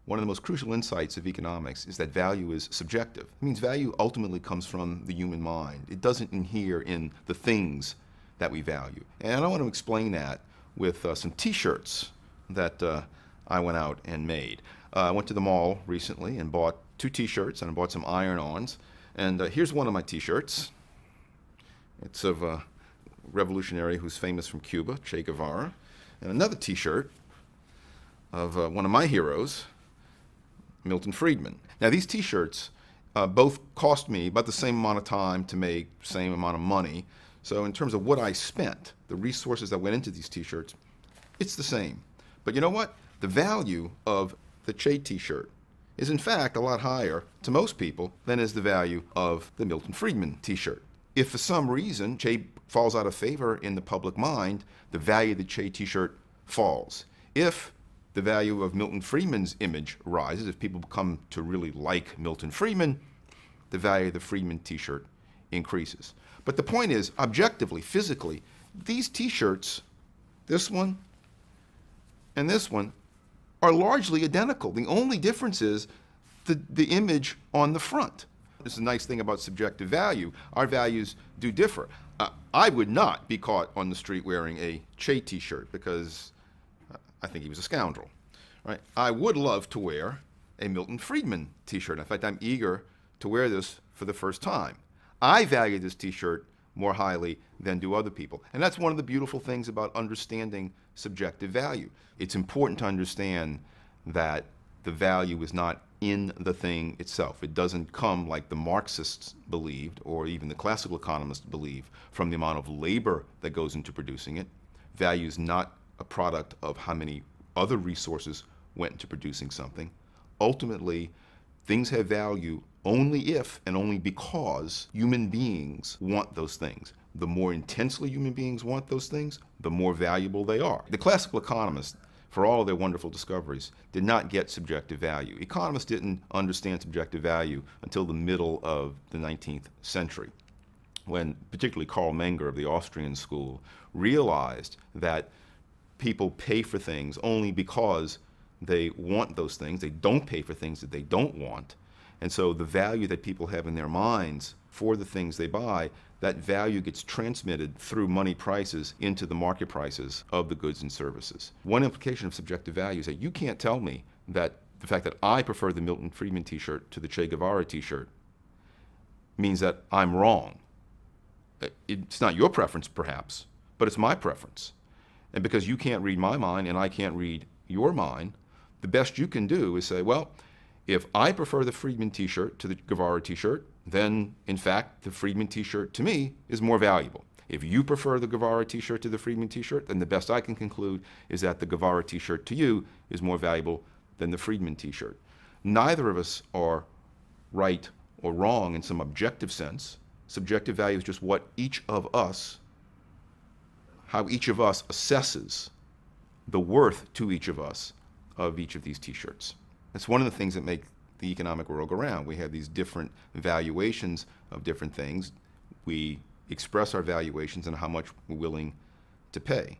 one of the most crucial insights of economics is that value is subjective. It means value ultimately comes from the human mind. It doesn't inhere in the things that we value. And I want to explain that with some t-shirts that I went out and made. I went to the mall recently and bought 2 t-shirts, and I bought some iron-ons. And here's one of my t-shirts. It's of a revolutionary who's famous from Cuba, Che Guevara. And another t-shirt of one of my heroes, Milton Friedman. Now these t-shirts both cost me about the same amount of time to make, same amount of money. So in terms of what I spent, the resources that went into these t-shirts, it's the same. But you know what? The value of the Che t-shirt is in fact a lot higher to most people than is the value of the Milton Friedman t-shirt. If for some reason Che falls out of favor in the public mind, the value of the Che t-shirt falls. If the value of Milton Friedman's image rises, if people come to really like Milton Friedman, the value of the Friedman t-shirt increases. But the point is, objectively, physically, these t-shirts, this one and this one, are largely identical. The only difference is the image on the front. This is a nice thing about subjective value. Our values do differ. I would not be caught on the street wearing a Che t-shirt because I think he was a scoundrel. Right? I would love to wear a Milton Friedman t-shirt. In fact, I'm eager to wear this for the first time. I value this t-shirt more highly than do other people. And that's one of the beautiful things about understanding subjective value. It's important to understand that the value is not in the thing itself. It doesn't come, like the Marxists believed, or even the classical economists believe, from the amount of labor that goes into producing it. Value is not a product of how many other resources went into producing something. Ultimately, things have value only if and only because human beings want those things. The more intensely human beings want those things, the more valuable they are. The classical economists, for all of their wonderful discoveries, did not get subjective value. Economists didn't understand subjective value until the middle of the 19th century, when particularly Karl Menger of the Austrian school realized that people pay for things only because they want those things. They don't pay for things that they don't want. And so the value that people have in their minds for the things they buy, that value gets transmitted through money prices into the market prices of the goods and services. One implication of subjective value is that you can't tell me that the fact that I prefer the Milton Friedman t-shirt to the Che Guevara t-shirt means that I'm wrong. It's not your preference, perhaps, but it's my preference. And because you can't read my mind and I can't read your mind, the best you can do is say, well, if I prefer the Friedman t-shirt to the Guevara t-shirt, then in fact the Friedman t-shirt to me is more valuable. If you prefer the Guevara t-shirt to the Friedman t-shirt, then the best I can conclude is that the Guevara t-shirt to you is more valuable than the Friedman t-shirt. Neither of us are right or wrong in some objective sense. Subjective value is just what each of us, how each of us assesses the worth to each of us of each of these t-shirts. That's one of the things that make the economic world go round. We have these different valuations of different things. We express our valuations and how much we're willing to pay.